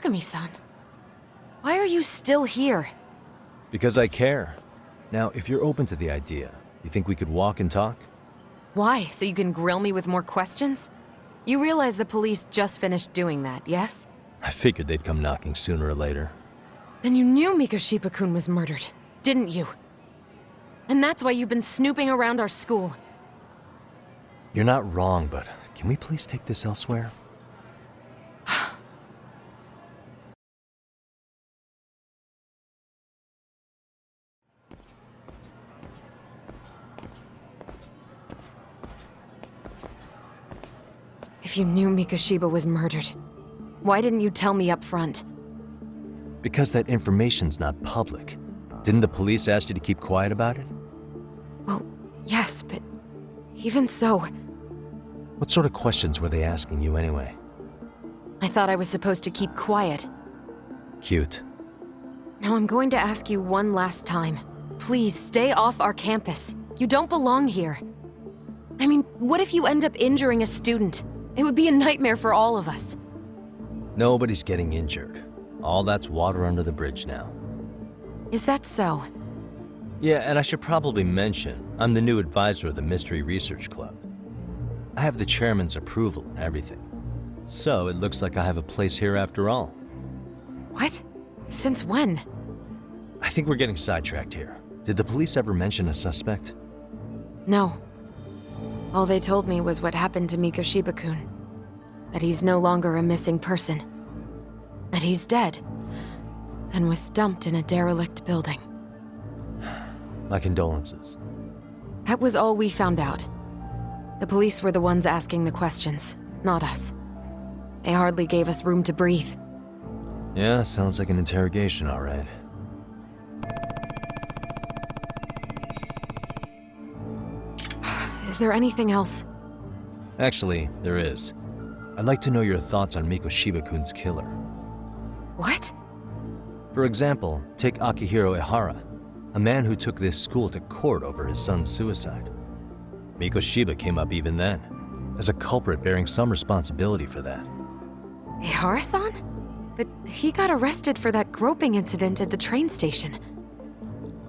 Yagami-san, why are you still here? Because I care. Now, if you're open to the idea, you think we could walk and talk? Why? So you can grill me with more questions? You realize the police just finished doing that, yes? I figured they'd come knocking sooner or later. Then you knew Mikoshiba-kun was murdered, didn't you? And that's why you've been snooping around our school. You're not wrong, but can we please take this elsewhere? If you knew Mikoshiba was murdered, why didn't you tell me up front? Because that information's not public. Didn't the police ask you to keep quiet about it? Well, yes, but even so, What sort of questions were they asking you anyway? I thought I was supposed to keep quiet. Cute. Now I'm going to ask you one last time. Please, stay off our campus. You don't belong here. I mean, what if you end up injuring a student? It would be a nightmare for all of us. Nobody's getting injured. All that's water under the bridge now. Is that so? Yeah, and I should probably mention, I'm the new advisor of the Mystery Research Club. I have the chairman's approval and everything. So it looks like I have a place here after all. What? Since when? I think we're getting sidetracked here. Did the police ever mention a suspect? No. All they told me was what happened to Mikoshiba-kun. That he's no longer a missing person. That he's dead. And was dumped in a derelict building. My condolences. That was all we found out. The police were the ones asking the questions, not us. They hardly gave us room to breathe. Yeah, sounds like an interrogation, all right. Is there anything else? Actually, there is. I'd like to know your thoughts on Mikoshiba-kun's killer. What? For example, take Akihiro Ehara, a man who took this school to court over his son's suicide. Mikoshiba came up even then, as a culprit bearing some responsibility for that. Ehara-san? But he got arrested for that groping incident at the train station.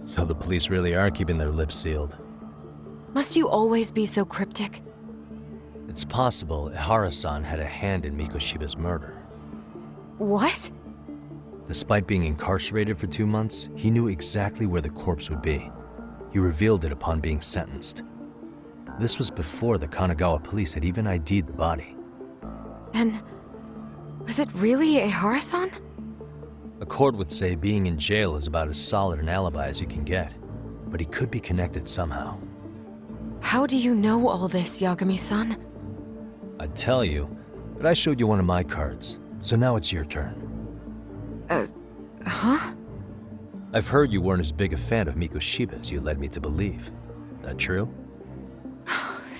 So the police really are keeping their lips sealed. Must you always be so cryptic? It's possible Ehara-san had a hand in Mikoshiba's murder. What? Despite being incarcerated for 2 months, he knew exactly where the corpse would be. He revealed it upon being sentenced. This was before the Kanagawa police had even ID'd the body. Then, was it really Ehara-san? A court would say being in jail is about as solid an alibi as you can get, but he could be connected somehow. How do you know all this, Yagami-san? I'd tell you, but I showed you one of my cards, so now it's your turn. Huh? I've heard you weren't as big a fan of Mikoshiba as you led me to believe. That true?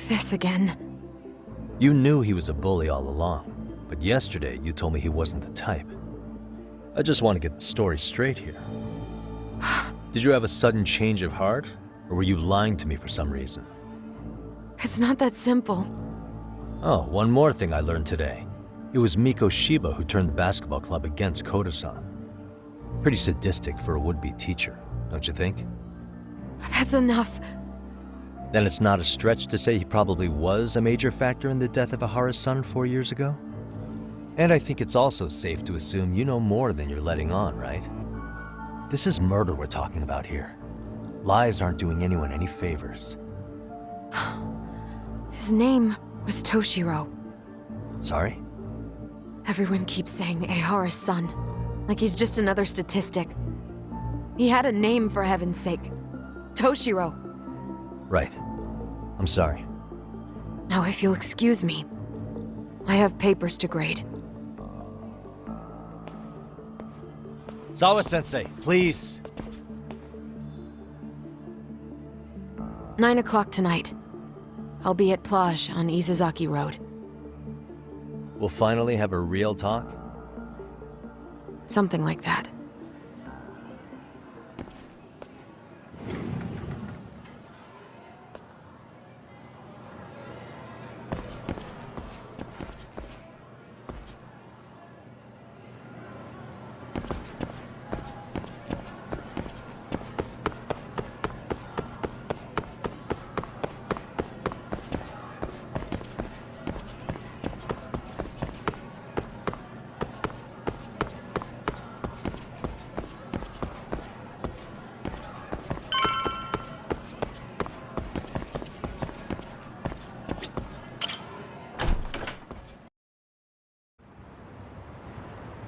This again. You knew he was a bully all along, but yesterday you told me he wasn't the type. I just want to get the story straight here. Did you have a sudden change of heart, or were you lying to me for some reason? It's not that simple. Oh, one more thing I learned today. It was Mikoshiba who turned the basketball club against Koda-san. Pretty sadistic for a would-be teacher, don't you think? That's enough. Then it's not a stretch to say he probably was a major factor in the death of Ehara's son 4 years ago? And I think it's also safe to assume you know more than you're letting on, right? This is murder we're talking about here. Lies aren't doing anyone any favors. His name was Toshiro. Sorry? Everyone keeps saying Ehara's son, like he's just another statistic. He had a name, for heaven's sake. Toshiro. Right. I'm sorry. Now, if you'll excuse me, I have papers to grade. Sawa-sensei, please! 9 o'clock tonight. I'll be at Plage on Isazaki Road. We'll finally have a real talk? Something like that.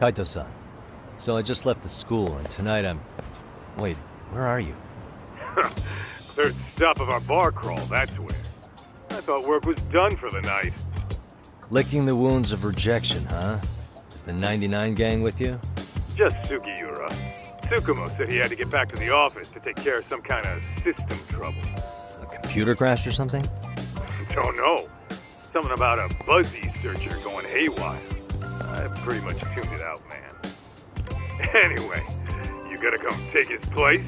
Kaito-san. So I just left the school, and tonight I'm... Wait, where are you? Third stop of our bar crawl, that's where. I thought work was done for the night. Licking the wounds of rejection, huh? Is the 99 gang with you? Just Sugiura. Tsukumo said he had to get back to the office to take care of some kind of system trouble. A computer crash or something? Don't know. Something about a Buzzy searcher going haywire. I pretty much tuned it out, man. Anyway, you gonna come take his place?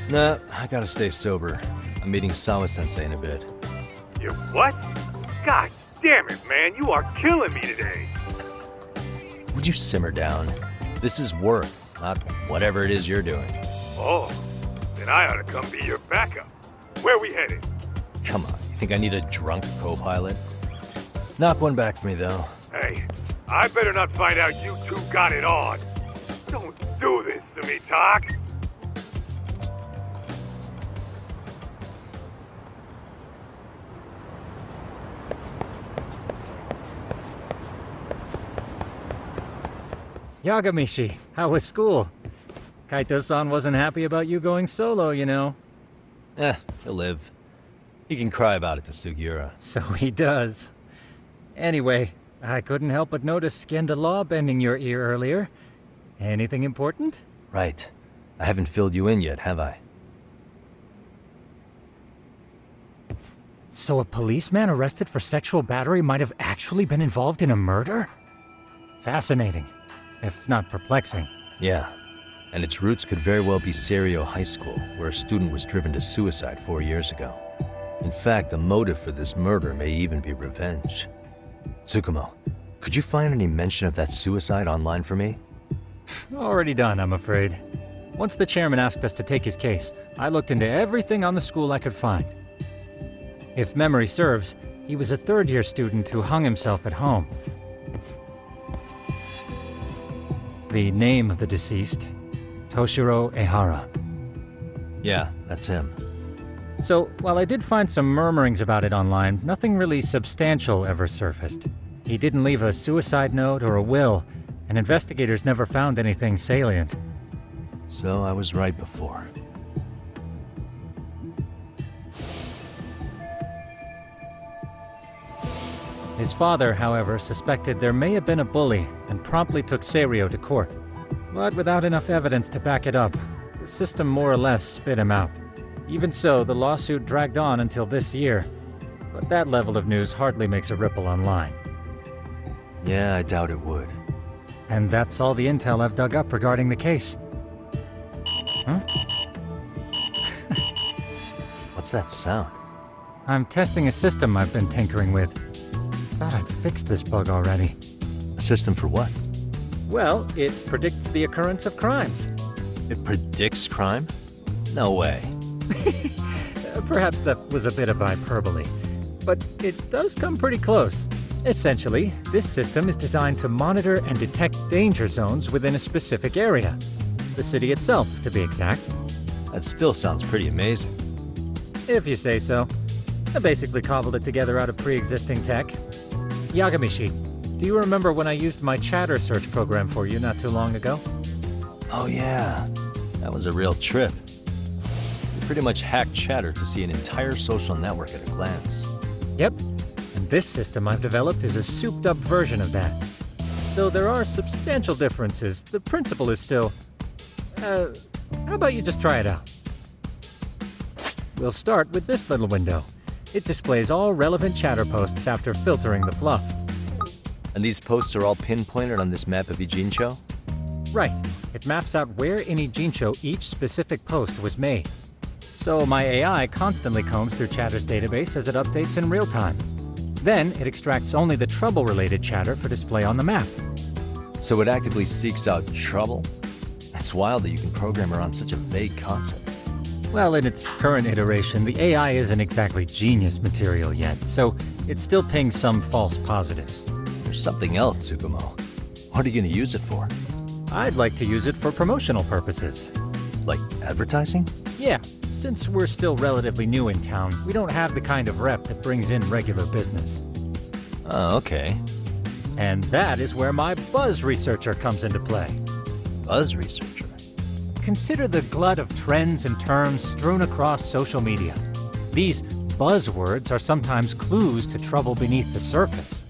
Nah, I gotta stay sober. I'm meeting Sawa-sensei in a bit. You what? God damn it, man, you are killing me today. Would you simmer down? This is work, not whatever it is you're doing. Oh, then I ought to come be your backup. Where we headed? Come on, you think I need a drunk co-pilot? Knock one back for me, though. Hey, I better not find out you two got it on. Don't do this to me, Tak. Yagamishi, how was school? Kaito-san wasn't happy about you going solo, you know. He'll live. He can cry about it to Sugiura. So he does. Anyway, I couldn't help but notice Skenda Law bending your ear earlier. Anything important? Right. I haven't filled you in yet, have I? So a policeman arrested for sexual battery might have actually been involved in a murder? Fascinating, if not perplexing. Yeah. And its roots could very well be Serio High School, where a student was driven to suicide 4 years ago. In fact, the motive for this murder may even be revenge. Tsukumo, could you find any mention of that suicide online for me? Already done, I'm afraid. Once the chairman asked us to take his case, I looked into everything on the school I could find. If memory serves, he was a third-year student who hung himself at home. The name of the deceased, Toshiro Ehara. Yeah, that's him. So, while I did find some murmurings about it online, nothing really substantial ever surfaced. He didn't leave a suicide note or a will, and investigators never found anything salient. So I was right before. His father, however, suspected there may have been a bully and promptly took Serio to court. But without enough evidence to back it up, the system more or less spit him out. Even so, the lawsuit dragged on until this year. But that level of news hardly makes a ripple online. Yeah, I doubt it would. And that's all the intel I've dug up regarding the case. Huh? What's that sound? I'm testing a system I've been tinkering with. Thought I'd fixed this bug already. A system for what? Well, it predicts the occurrence of crimes. It predicts crime? No way. Perhaps that was a bit of hyperbole, but it does come pretty close. Essentially, this system is designed to monitor and detect danger zones within a specific area. The city itself, to be exact. That still sounds pretty amazing. If you say so. I basically cobbled it together out of pre-existing tech. Yagamishi, do you remember when I used my chatter search program for you not too long ago? Oh yeah, that was a real trip. You pretty much hacked Chatter to see an entire social network at a glance. Yep, and this system I've developed is a souped-up version of that. Though there are substantial differences, the principle is still... how about you just try it out? We'll start with this little window. It displays all relevant chatter posts after filtering the fluff. And these posts are all pinpointed on this map of Ijincho? Right. It maps out where in Ijincho each specific post was made. So my AI constantly combs through Chatter's database as it updates in real time. Then it extracts only the trouble-related chatter for display on the map. So it actively seeks out trouble? It's wild that you can program around such a vague concept. Well, in its current iteration, the AI isn't exactly genius material yet, so it still pings some false positives. There's something else, Tsukumo. What are you going to use it for? I'd like to use it for promotional purposes. Like advertising? Yeah, since we're still relatively new in town, we don't have the kind of rep that brings in regular business. Oh, okay. And that is where my buzz researcher comes into play. Buzz researcher. Consider the glut of trends and terms strewn across social media. These buzzwords are sometimes clues to trouble beneath the surface.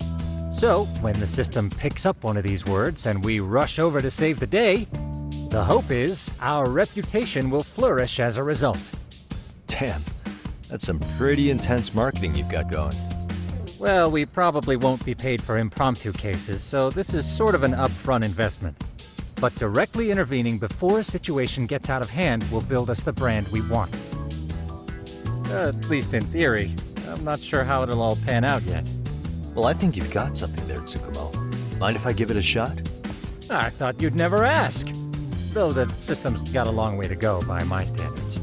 So, when the system picks up one of these words and we rush over to save the day, the hope is our reputation will flourish as a result. Damn, that's some pretty intense marketing you've got going. Well, we probably won't be paid for impromptu cases, so this is sort of an upfront investment. But directly intervening before a situation gets out of hand will build us the brand we want. At least in theory. I'm not sure how it'll all pan out yet. Well, I think you've got something there, Tsukumo. Mind if I give it a shot? I thought you'd never ask. Though the system's got a long way to go by my standards.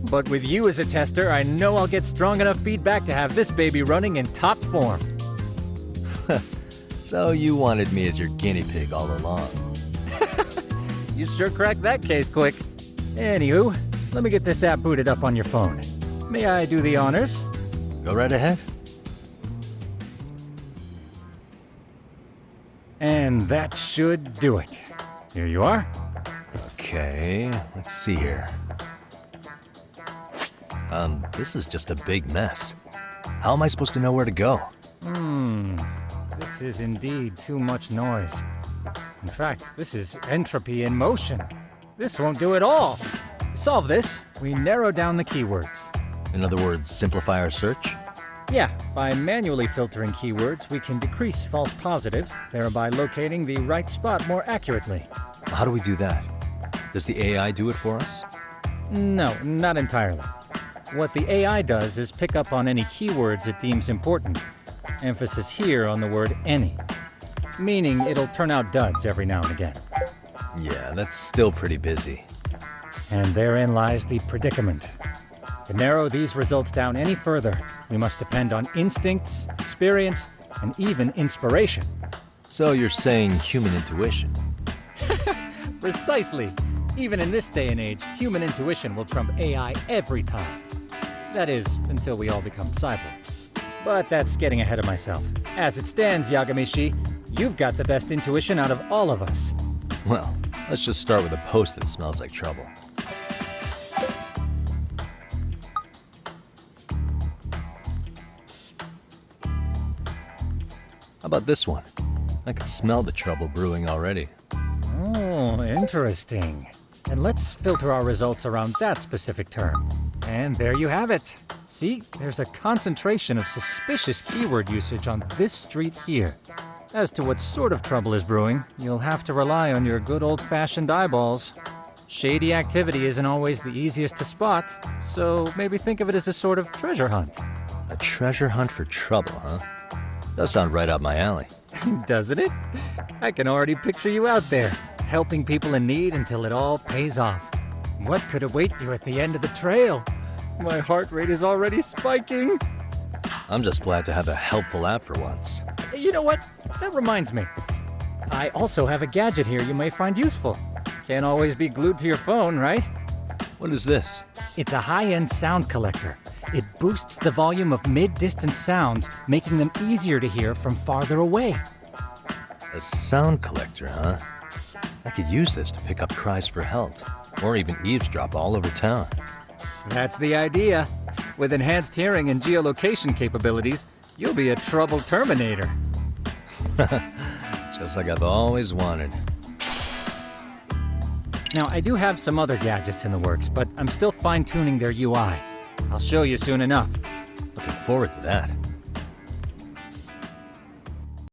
But with you as a tester, I know I'll get strong enough feedback to have this baby running in top form. So you wanted me as your guinea pig all along. You sure cracked that case quick. Anywho, let me get this app booted up on your phone. May I do the honors? Go right ahead. And that should do it. Here you are. Okay, let's see here. This is just a big mess. How am I supposed to know where to go? This is indeed too much noise. In fact, this is entropy in motion. This won't do it all. To solve this, we narrow down the keywords. In other words, simplify our search? Yeah, by manually filtering keywords, we can decrease false positives, thereby locating the right spot more accurately. How do we do that? Does the AI do it for us? No, not entirely. What the AI does is pick up on any keywords it deems important. Emphasis here on the word any. Meaning it'll turn out duds every now and again. Yeah, that's still pretty busy. And therein lies the predicament. To narrow these results down any further, we must depend on instincts, experience, and even inspiration. So you're saying human intuition? Precisely. Even in this day and age, human intuition will trump AI every time. That is, until we all become cyborgs. But that's getting ahead of myself. As it stands, Yagamishi, you've got the best intuition out of all of us. Well, let's just start with a post that smells like trouble. How about this one? I can smell the trouble brewing already. Oh, interesting. And let's filter our results around that specific term. And there you have it. See, there's a concentration of suspicious keyword usage on this street here. As to what sort of trouble is brewing, you'll have to rely on your good old-fashioned eyeballs. Shady activity isn't always the easiest to spot, so maybe think of it as a sort of treasure hunt. A treasure hunt for trouble, huh? Does sound right up my alley. Doesn't it? I can already picture you out there, helping people in need until it all pays off. What could await you at the end of the trail? My heart rate is already spiking. I'm just glad to have a helpful app for once. You know what? That reminds me. I also have a gadget here you may find useful. Can't always be glued to your phone, right? What is this? It's a high-end sound collector. It boosts the volume of mid-distance sounds, making them easier to hear from farther away. A sound collector, huh? I could use this to pick up cries for help, or even eavesdrop all over town. That's the idea. With enhanced hearing and geolocation capabilities, you'll be a trouble terminator. Just like I've always wanted. Now, I do have some other gadgets in the works, but I'm still fine-tuning their UI. I'll show you soon enough. Looking forward to that.